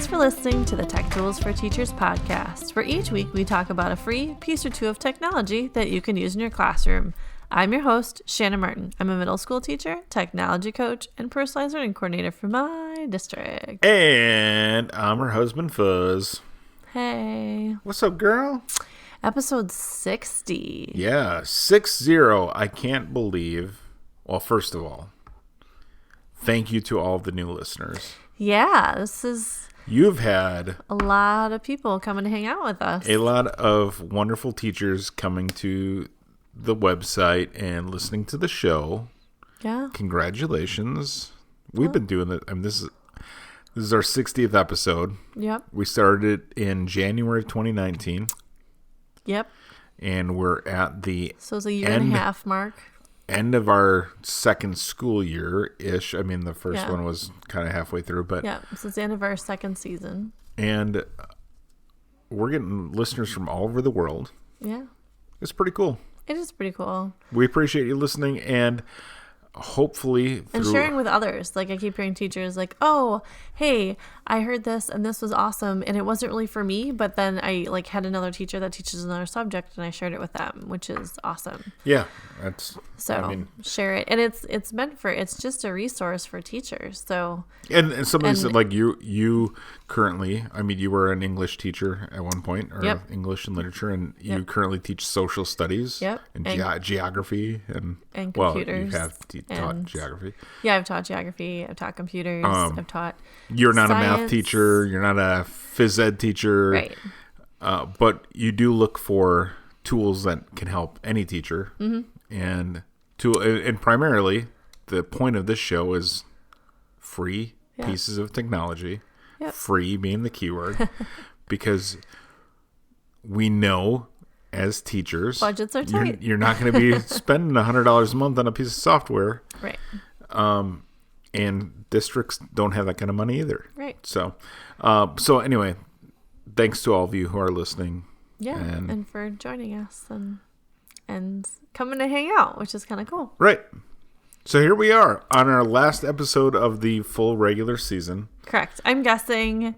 Thanks for listening to the Tech Tools for Teachers podcast, where each week we talk about a free piece or two of technology that you can use in your classroom. I'm your host, Shannon Martin. I'm a middle school teacher, technology coach, and personalized learning coordinator for my district. And I'm her husband, Fuzz. Hey. What's up, girl? Episode 60. Yeah, 60. I can't believe. Well, first of all, thank you to all of the new listeners. Yeah, You've had a lot of people coming to hang out with us. A lot of wonderful teachers coming to the website and listening to the show. Yeah. Congratulations. We've been doing it. I mean, this is our 60th episode. Yep. We started it in January 2019. Yep. And we're at the So it's a year and a half mark. End of our second school year-ish. I mean, the first one was kind of halfway through, but yeah, so it's the end of our second season. And we're getting listeners from all over the world. Yeah. It's pretty cool. It is pretty cool. We appreciate you listening, and hopefully and sharing with others. Like, I keep hearing teachers like, oh, hey, I heard this and this was awesome, and it wasn't really for me, but then I like had another teacher that teaches another subject and I shared it with them, which is awesome. Yeah, that's share it. And it's meant for, it's just a resource for teachers. So and somebody said, like, you currently, I mean, you were an English teacher at one point, or English and literature, and you currently teach social studies and geography and computers. You have taught geography. Yeah, I've taught geography. I've taught computers. I've taught You're not science. A math teacher. You're not a phys ed teacher. Right. But you do look for tools that can help any teacher. Mm-hmm. And primarily, the point of this show is free pieces of technology. Yep. Free being the keyword. Because we know as teachers, budgets are tight. You're not going to be spending $100 a month on a piece of software. Right. And districts don't have that kind of money either. Right. So anyway, thanks to all of you who are listening. Yeah, and for joining us and coming to hang out, which is kind of cool. Right. So here we are on our last episode of the full regular season. Correct. I'm guessing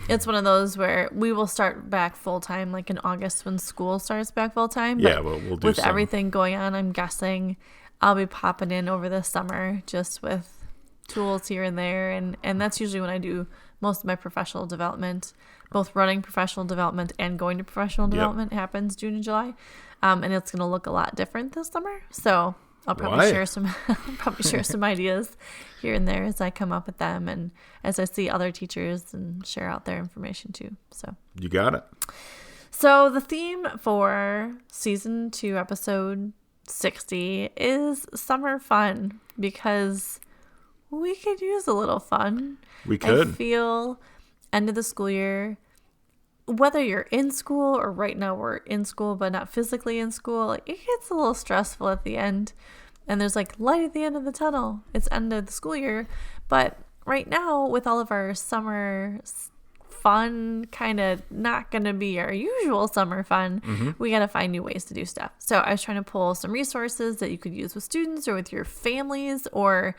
it's one of those where we will start back full time, like in August when school starts back full time. Yeah, well, we'll do with everything going on. I'm guessing I'll be popping in over the summer just with tools here and there, and that's usually when I do most of my professional development. Both running professional development and going to professional development happens June and July, and it's going to look a lot different this summer. So I'll probably share some ideas here and there as I come up with them, and as I see other teachers and share out their information too. So you got it. So the theme for season 2, episode 60 is summer fun, because we could use a little fun. We could. I feel end of the school year, whether you're in school or right now we're in school but not physically in school, like, it gets a little stressful at the end, and there's like light at the end of the tunnel. It's end of the school year, but right now with all of our summer fun kind of not going to be our usual summer fun, we got to find new ways to do stuff. So I was trying to pull some resources that you could use with students or with your families, or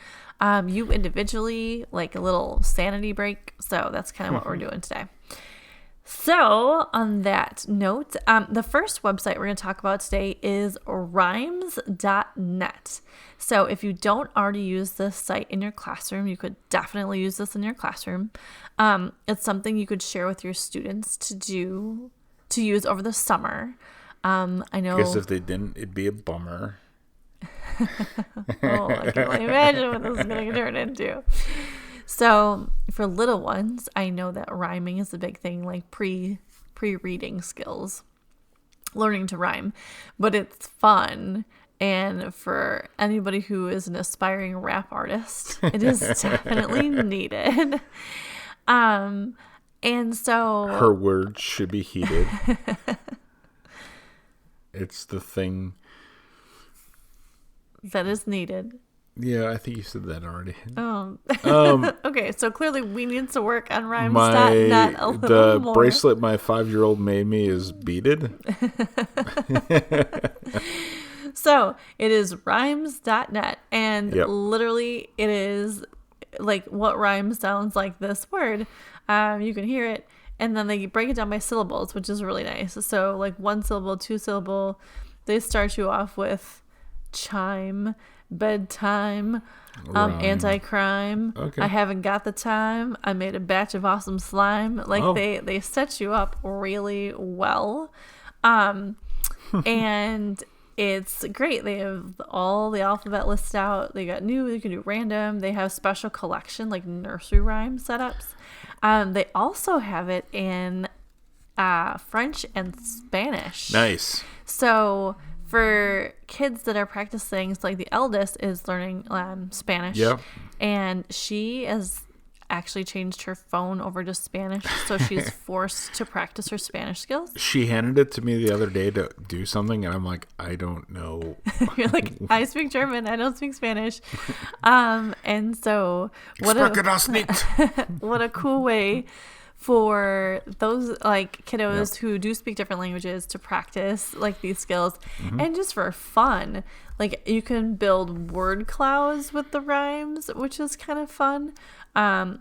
you individually, like a little sanity break. So that's kind of what we're doing today. So on that note, the first website we're going to talk about today is rhymes.net. So if you don't already use this site in your classroom, you could definitely use this in your classroom. It's something you could share with your students to use over the summer. I know. I guess if they didn't, it'd be a bummer. Oh, I can only imagine what this is going to turn into. So for little ones, I know that rhyming is a big thing, like pre-reading skills, learning to rhyme, but it's fun. And for anybody who is an aspiring rap artist, it is definitely needed. And so her words should be heeded. It's the thing that is needed. Yeah, I think you said that already. Okay, so clearly we need to work on rhymes.net a little more. The bracelet my 5-year-old made me is beaded. So it is rhymes.net, and literally it is like what rhyme sounds like this word. You can hear it. And then they break it down by syllables, which is really nice. So like 1 syllable, 2 syllable, they start you off with chime, bedtime, anti-crime. Okay. I haven't got the time. I made a batch of awesome slime. Like they set you up really well. And it's great. They have all the alphabet listed out. They got new, you can do random. They have special collection, like nursery rhyme setups. They also have it in French and Spanish. Nice. So for kids that are practicing, so like the eldest is learning Spanish. Yeah. And she has actually changed her phone over to Spanish, so she's forced to practice her Spanish skills. She handed it to me the other day to do something, and I'm like, I don't know. You're like, I speak German, I don't speak Spanish. And so what a cool way for those like kiddos who do speak different languages to practice like these skills, and just for fun. Like you can build word clouds with the rhymes, which is kind of fun.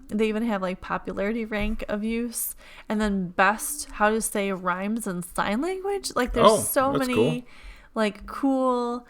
They even have like popularity rank of use, and then best how to say rhymes in sign language. Like there's so many like cool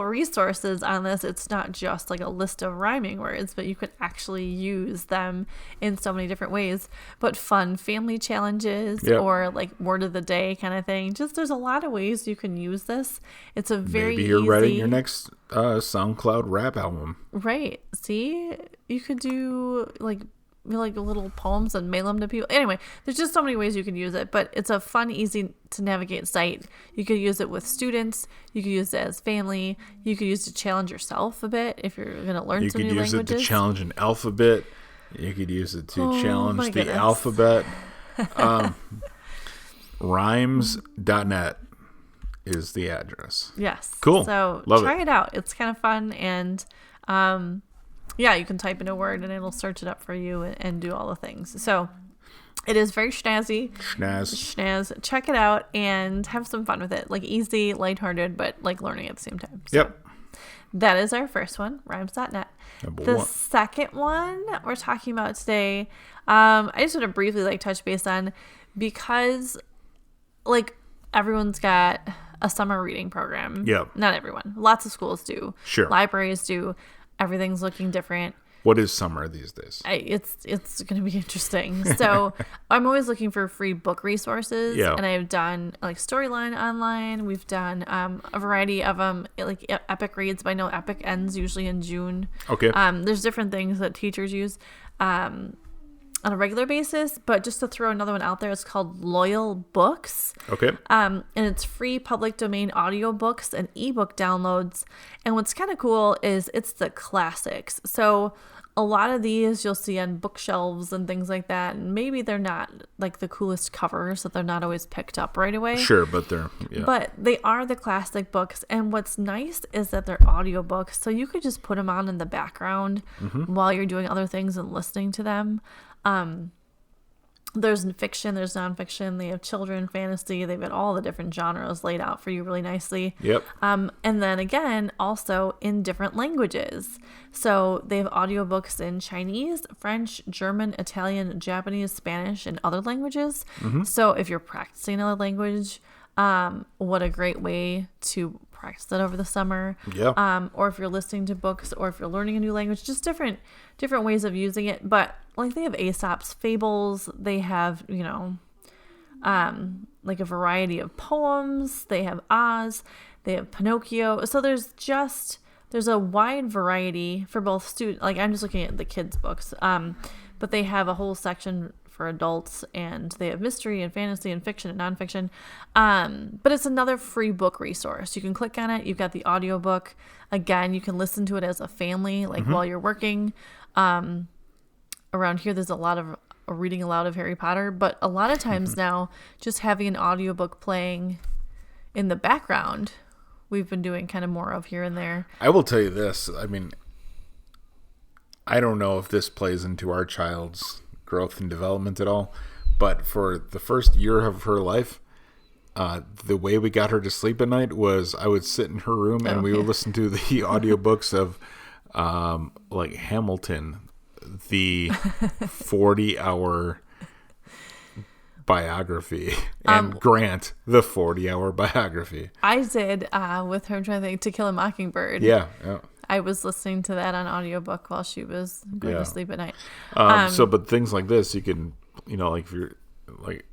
resources on this. It's not just like a list of rhyming words, but you could actually use them in so many different ways. But fun family challenges or like word of the day kind of thing. Just there's a lot of ways you can use this. It's a very maybe you're writing your next SoundCloud rap album. Right. See, you could do like little poems and mail them to people. Anyway, there's just so many ways you can use it, but it's a fun, easy to navigate site. You could use it with students. You could use it as family. You could use it to challenge yourself a bit if you're going to learn some new languages. You could use it to challenge an alphabet. You could use it to challenge the alphabet. Rhymes.net is the address. Yes. Cool. So try it out. It's kind of fun, and yeah, you can type in a word and it'll search it up for you and do all the things. So it is very snazzy. Schnaz. Check it out and have some fun with it. Like easy, lighthearted, but like learning at the same time. So that is our first one, rhymes.net. The second one we're talking about today, I just want to briefly like touch base on, because like everyone's got a summer reading program. Yeah. Not everyone. Lots of schools do. Sure. Libraries do. Everything's looking different. What is summer these days? It's going to be interesting. So I'm always looking for free book resources. Yeah. And I've done like Storyline online. We've done a variety of them, like Epic Reads. But I know Epic ends usually in June. Okay. There's different things that teachers use on a regular basis, but just to throw another one out there, it's called Loyal Books. Okay. And it's free public domain audiobooks and ebook downloads. And what's kind of cool is it's the classics. So a lot of these you'll see on bookshelves and things like that. And maybe they're not like the coolest covers, so they're not always picked up right away. Sure, but but they are the classic books. And what's nice is that they're audiobooks. So you could just put them on in the background while you're doing other things and listening to them. There's fiction, there's nonfiction, they have children, fantasy, they've got all the different genres laid out for you really nicely. Yep. And then again, also in different languages. So they have audiobooks in Chinese, French, German, Italian, Japanese, Spanish, and other languages. So if you're practicing another language, what a great way to practice that over the summer. Yeah. Or if you're listening to books, or if you're learning a new language, just different ways of using it. But like they have Aesop's Fables, they have, like a variety of poems, they have Oz, they have Pinocchio. So there's a wide variety for both students. Like I'm just looking at the kids' books, but they have a whole section for adults, and they have mystery and fantasy and fiction and nonfiction. But it's another free book resource. You can click on it. You've got the audiobook. Again, you can listen to it as a family, like while you're working. Around here, there's a lot of reading aloud of Harry Potter, but a lot of times now, just having an audiobook playing in the background, we've been doing kind of more of here and there. I will tell you this. I mean, I don't know if this plays into our child's growth and development at all, but for the first year of her life, the way we got her to sleep at night was I would sit in her room and we would listen to the audiobooks of like Hamilton, the 40-hour biography, and Grant, the 40-hour biography. I did with her, I'm trying to think, To Kill a Mockingbird. Yeah. I was listening to that on audiobook while she was going to sleep at night. But things like this, you can, like if you're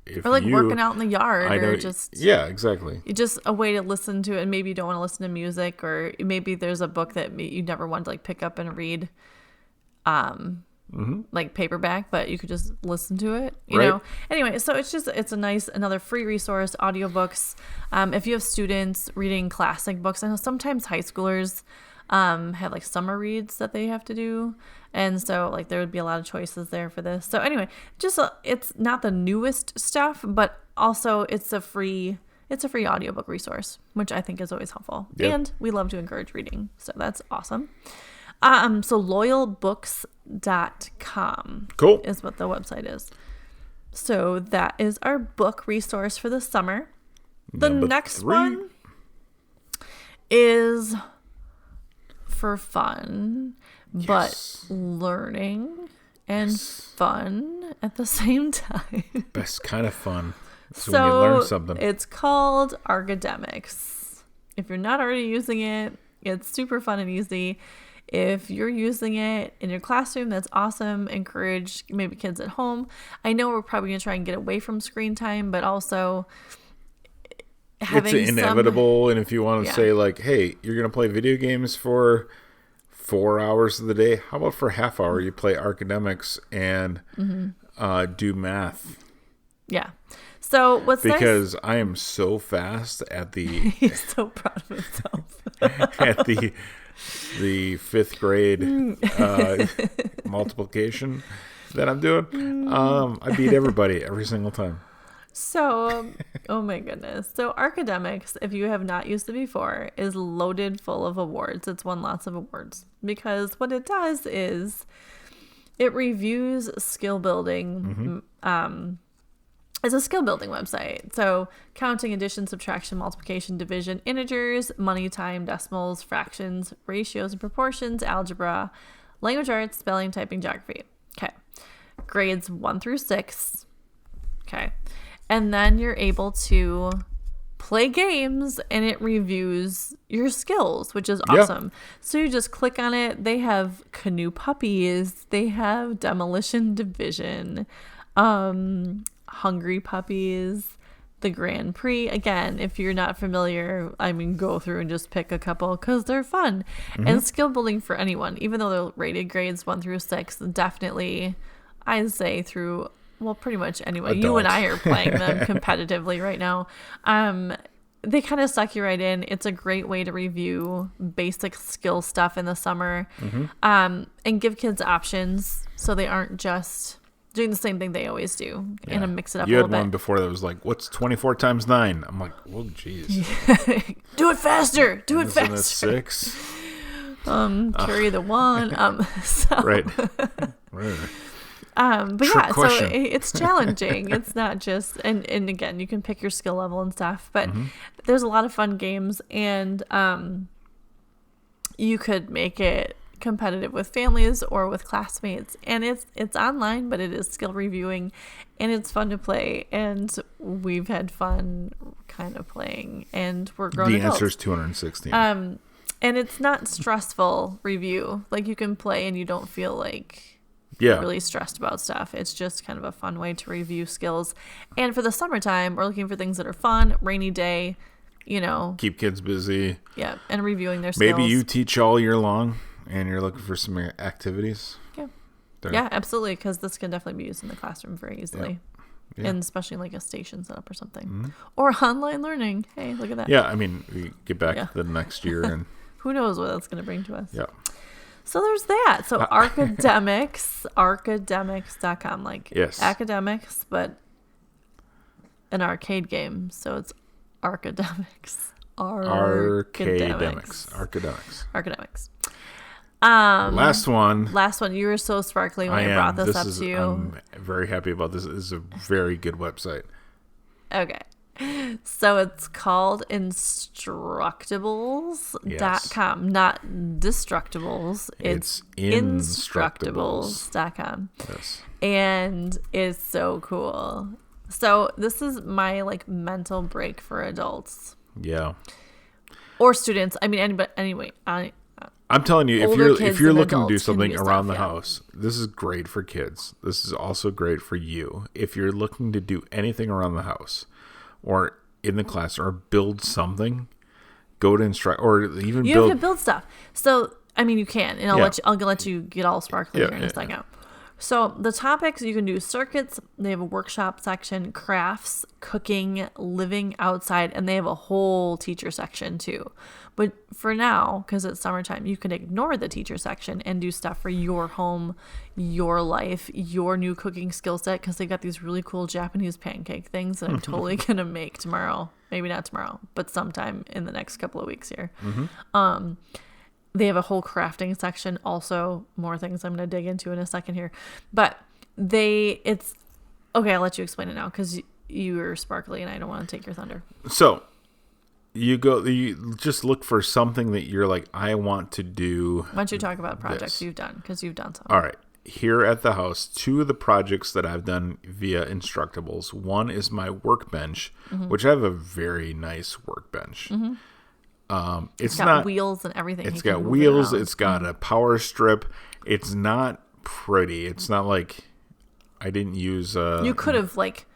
if or like you, working out in the yard, I know, or just exactly. just a way to listen to it. And maybe you don't want to listen to music, or maybe there's a book that you never wanted to like pick up and read, like paperback, but you could just listen to it, you know. Anyway, so it's a nice another free resource. Audiobooks. If you have students reading classic books, I know sometimes high schoolers have like summer reads that they have to do, and so like there would be a lot of choices there for this. So anyway, it's not the newest stuff, but also it's a free audiobook resource, which I think is always helpful. Yep. And we love to encourage reading, so that's awesome. So loyalbooks.com Cool. is what the website is. So that is our book resource for the summer. The Number next 3. one is for fun, but learning and fun at the same time. Best kind of fun. So when you learn something. It's called Archidemics. If you're not already using it, it's super fun and easy. If you're using it in your classroom, that's awesome. Encourage maybe kids at home. I know we're probably going to try and get away from screen time, but also having it's inevitable. And if you want to say like, hey, you're going to play video games for 4 hours of the day, how about for a half hour you play Archidemics and do math? Yeah. So what's because I am so fast at the he's so proud of himself at the 5th grade multiplication that I'm doing. I beat everybody every single time. So, oh my goodness. So Archidemics, if you have not used it before, is loaded full of awards. It's won lots of awards because what it does is it reviews skill building. It's a skill building website. So counting, addition, subtraction, multiplication, division, integers, money, time, decimals, fractions, ratios and proportions, algebra, language arts, spelling, typing, geography. Okay. Grades 1 through 6. Okay. And then you're able to play games and it reviews your skills, which is awesome. So you just click on it. They have canoe puppies. They have demolition division. Hungry Puppies, the Grand Prix. Again, if you're not familiar, I mean, go through and just pick a couple because they're fun. And skill building for anyone, even though they're rated grades 1 through 6, definitely, I'd say through, well, pretty much anyone. Adult. You and I are playing them competitively right now. They kind of suck you right in. It's a great way to review basic skill stuff in the summer and give kids options so they aren't just doing the same thing they always do and mix it up a little bit. You had one before that was like, what's 24 times 9? I'm like, well, geez. Do it faster. Do it Isn't faster. it 6? Carry the 1. So, Right. But Trick yeah, question. so it's challenging. It's not just, and again, you can pick your skill level and stuff, but there's a lot of fun games and you could make it competitive with families or with classmates, and it's online, but it is skill reviewing and it's fun to play, and we've had fun kind of playing, and we're grown adults. The answer is 216. And it's not stressful review. Like you can play and you don't feel like really stressed about stuff. It's just kind of a fun way to review skills. And for the summertime, we're looking for things that are fun, rainy day, keep kids busy. Yeah, and reviewing their skills. Maybe you teach all year long and you're looking for some activities. Yeah, absolutely, because this can definitely be used in the classroom very easily. Yeah. And especially like a station setup or something. Or online learning. Hey, look at that. Yeah, I mean, we get back the next year and who knows what that's going to bring to us. Yeah. So there's that. So archidemics.com, like academics, but an arcade game. So it's Archidemics. Archidemics. Last one. You were so sparkly when I brought this up to you. I'm very happy about this. This is a very good website. Okay. So it's called Instructables.com, not Destructibles. It's Instructables.com. Yes. And it's so cool. So this is my like mental break for adults Yeah. or students. I mean, anybody, anyway, I'm telling you, Older if kids you're and looking to do adults can something do around stuff, the yeah. house, this is great for kids. This is also great for you. If you're looking to do anything around the house or in the class or build something, go to or even you build. can build stuff. So I mean, you can, and Yeah. I'll let you get all sparkly Yeah, here in a yeah, second. So the topics, you can do circuits. They have a workshop section, crafts, cooking, living outside, and they have a whole teacher section too. But for now, because it's summertime, you can ignore the teacher section and do stuff for your home, your life, your new cooking skill set, because they got these really cool Japanese pancake things that I'm totally going to make tomorrow. Maybe not tomorrow, but sometime in the next couple of weeks here. They have a whole crafting section, also more things I'm going to dig into in a second here. But it's okay. I'll let you explain it now because you're sparkly and I don't want to take your thunder. So you just look for something that you're like, I want to do. Why don't you talk about projects this. you've done, because you've done some. All right. Here at the house, 2 of the projects that I've done via Instructables. One is my workbench, which I have a very nice workbench. It's got not wheels and everything. It's You can got move it wheels. around. It's got a power strip. It's not pretty. It's not like I didn't use. You could have like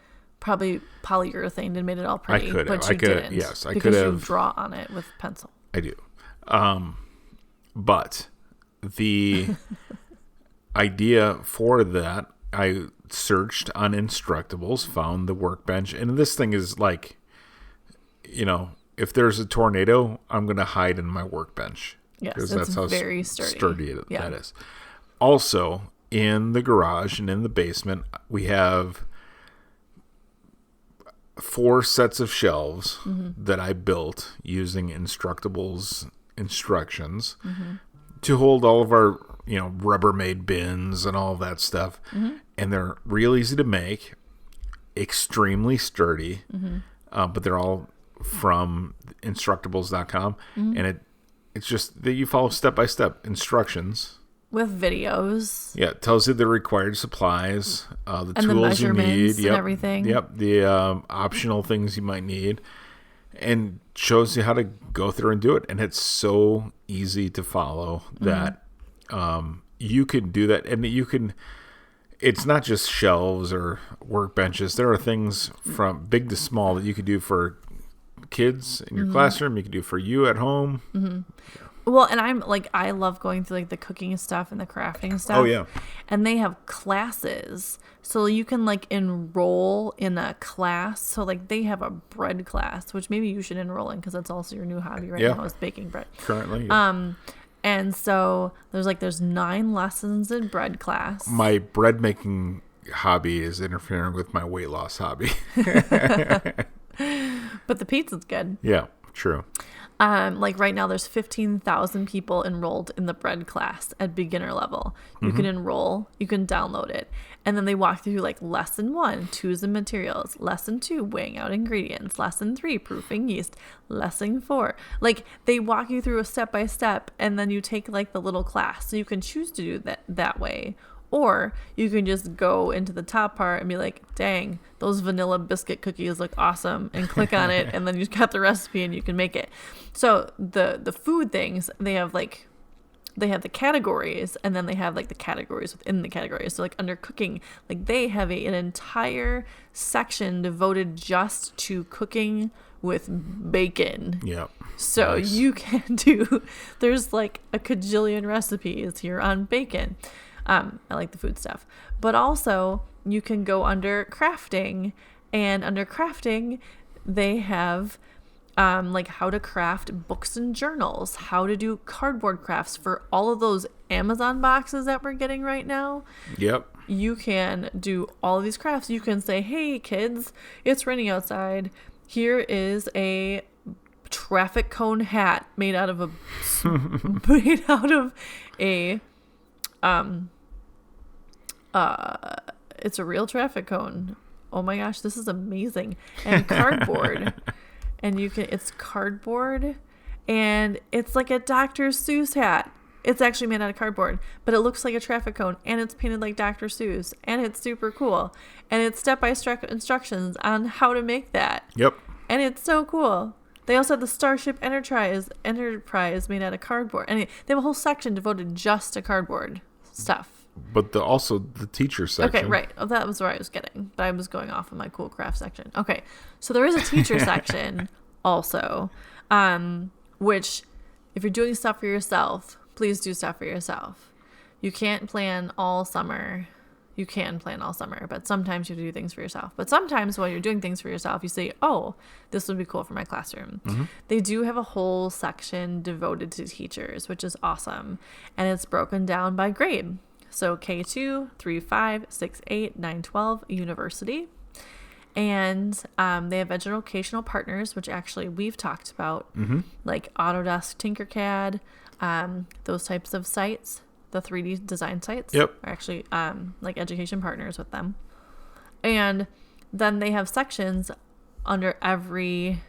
probably polyurethane and made it all pretty, could have. but you didn't. Yes, I could because you have. draw on it with pencil. I do. But the idea for that, I searched on Instructables, found the workbench, and this thing is like, if there's a tornado, I'm going to hide in my workbench. Yes, Because it's very sturdy. That is. Also, in the garage and in the basement, we have 4 sets of shelves that I built using Instructables instructions to hold all of our, Rubbermaid bins and all of that stuff. And they're real easy to make, extremely sturdy, but they're all from Instructables.com. And it's just that you follow step-by-step instructions. With videos. Yeah, it tells you the required supplies, the And the tools you need. measurements and everything. Yep, the optional things you might need. And shows you how to go through and do it. And it's so easy to follow that you can do that. And it's not just shelves or workbenches. There are things from big to small that you could do for kids in your classroom. You could do for you at home. Well, and I love going through like the cooking stuff and the crafting stuff. Oh, yeah. And they have classes. So you can like enroll in a class. So like they have a bread class, which maybe you should enroll in because that's also your new hobby right now is baking bread. Currently. Yeah. And so there's 9 lessons in bread class. My bread making hobby is interfering with my weight loss hobby. But the pizza's good. Yeah, true. Like right now there's 15,000 people enrolled in the bread class at beginner level. You can enroll, you can download it. And then they walk through like lesson 1, choose the materials, lesson 2, weighing out ingredients, lesson 3, proofing yeast, lesson 4. Like they walk you through a step by step and then you take like the little class. So you can choose to do that way. Or you can just go into the top part and be like, dang, those vanilla biscuit cookies look awesome, and click on it, and then you've got the recipe and you can make it. So the food things, they have the categories, and then they have like the categories within the categories. So like under cooking, like they have an entire section devoted just to cooking with bacon. Yep. So Nice. you can there's like a cajillion recipes here on bacon. I like the food stuff. But also, you can go under crafting. And under crafting, they have like how to craft books and journals, how to do cardboard crafts for all of those Amazon boxes that we're getting right now. Yep. You can do all of these crafts. You can say, hey, kids, it's raining outside. Here is a traffic cone hat made out of a it's a real traffic cone. oh my gosh, this is amazing. And cardboard. And it's cardboard, and it's like a Dr. Seuss hat. It's actually made out of cardboard, but it looks like a traffic cone, and it's painted like Dr. Seuss, and it's super cool. And it's step-by-step instructions on how to make that. Yep. And it's so cool. They also have the Starship Enterprise made out of cardboard. And they have a whole section devoted just to cardboard stuff. But also the teacher section. Okay, right. Oh, that was where I was getting. But I was going off of my cool craft section. Okay, so there is a teacher section also, which if you're doing stuff for yourself, please do stuff for yourself. You can't plan all summer. You can plan all summer, but sometimes you do things for yourself. But sometimes while you're doing things for yourself, you say, oh, this would be cool for my classroom. Mm-hmm. They do have a whole section devoted to teachers, which is awesome. And it's broken down by grade. So K2, 3, 5, 6, 8, 9, 12, university. And they have educational partners, which actually we've talked about, like Autodesk, Tinkercad, those types of sites, the 3D design sites. Yep. Are actually like education partners with them. And then they have sections under every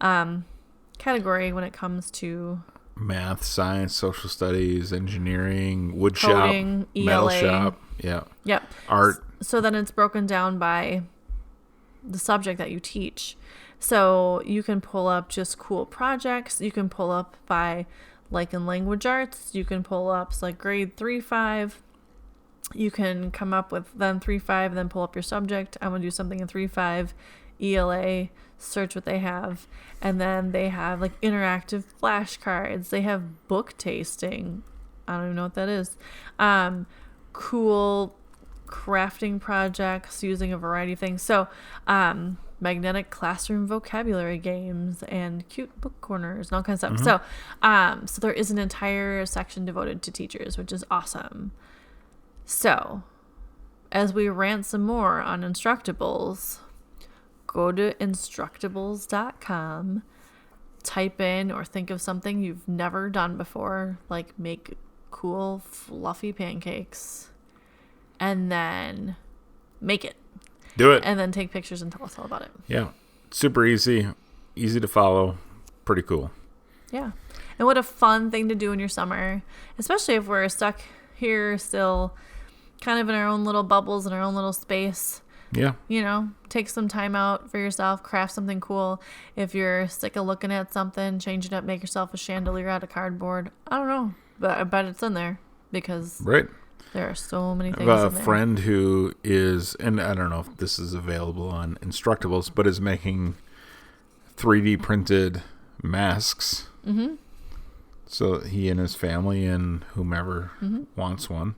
category when it comes to math, science, social studies, engineering, wood coding, shop, metal ELA. shop, Yep. art. So then it's broken down by the subject that you teach. So you can pull up just cool projects. You can pull up by like in language arts. You can pull up like grade 3, 5. You can come up with then 3, 5, then pull up your subject. I'm going to do something in 3, 5, ELA, search what they have. And then they have like interactive flashcards. They have book tasting. I don't even know what that is. Cool crafting projects using a variety of things. So, magnetic classroom vocabulary games and cute book corners and all kinds of stuff. So there is an entire section devoted to teachers, which is awesome. So, as we rant some more on Instructables, go to Instructables.com, type in or think of something you've never done before, like make cool, fluffy pancakes, and then make it. Do it. And then take pictures and tell us all about it. Yeah. Super easy to follow. Pretty cool. Yeah. And what a fun thing to do in your summer, especially if we're stuck here still kind of in our own little bubbles in our own little space. Yeah. You know, take some time out for yourself, craft something cool. If you're sick of looking at something, change it up, make yourself a chandelier out of cardboard. I don't know, but I bet it's in there because there are so many things in there. I have a friend who is, and I don't know if this is available on Instructables, but is making 3D printed masks. Mm-hmm. So he and his family and whomever wants one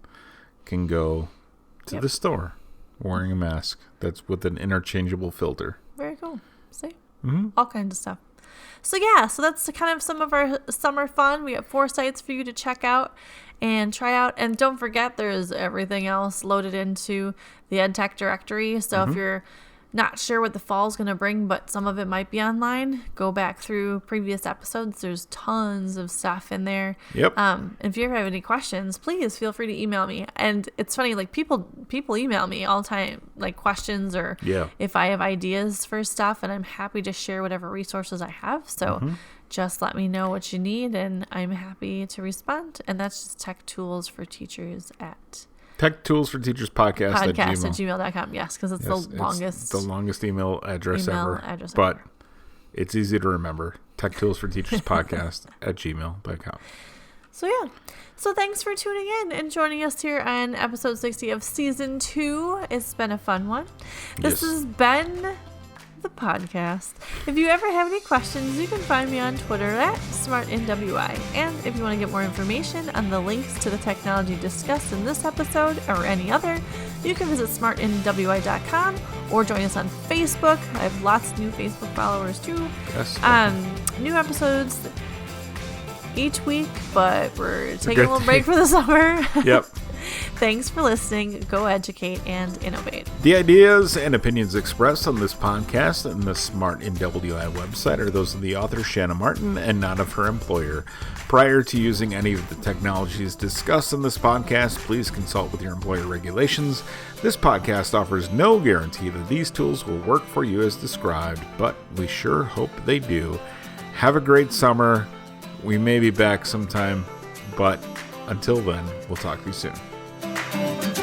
can go to the store wearing a mask that's with an interchangeable filter. Very cool. See? All kinds of stuff. So yeah, so that's kind of some of our summer fun. We have 4 sites for you to check out and try out. And don't forget, there's everything else loaded into the EdTech directory. So if you're not sure what the fall's going to bring, but some of it might be online, go back through previous episodes. There's tons of stuff in there. Yep. If you ever have any questions, please feel free to email me. And it's funny, like people email me all the time, like questions or if I have ideas for stuff, and I'm happy to share whatever resources I have. So just let me know what you need, and I'm happy to respond. And that's just Tech Tools for Teachers at Tech Tools for Teachers podcast at gmail.com. Yes, because it's the longest. It's the longest email address ever. But it's easy to remember. Tech Tools for Teachers podcast at gmail.com. So yeah. So thanks for tuning in and joining us here on episode 60 of season 2. It's been a fun one. This has been the podcast. If you ever have any questions, you can find me on Twitter at SmartNWI. And if you want to get more information on the links to the technology discussed in this episode or any other, you can visit smartnwi.com or join us on Facebook. I have lots of new Facebook followers too. Yes. New episodes each week, but we're taking a little break for the summer. Yep. Thanks for listening. Go educate and innovate. The ideas and opinions expressed on this podcast and the Smart NWI website are those of the author Shanna Martin and not of her employer. Prior to using any of the technologies discussed in this podcast, please consult with your employer regulations. This podcast offers no guarantee that these tools will work for you as described, but we sure hope they do. Have a great summer. We may be back sometime, but until then, we'll talk to you soon.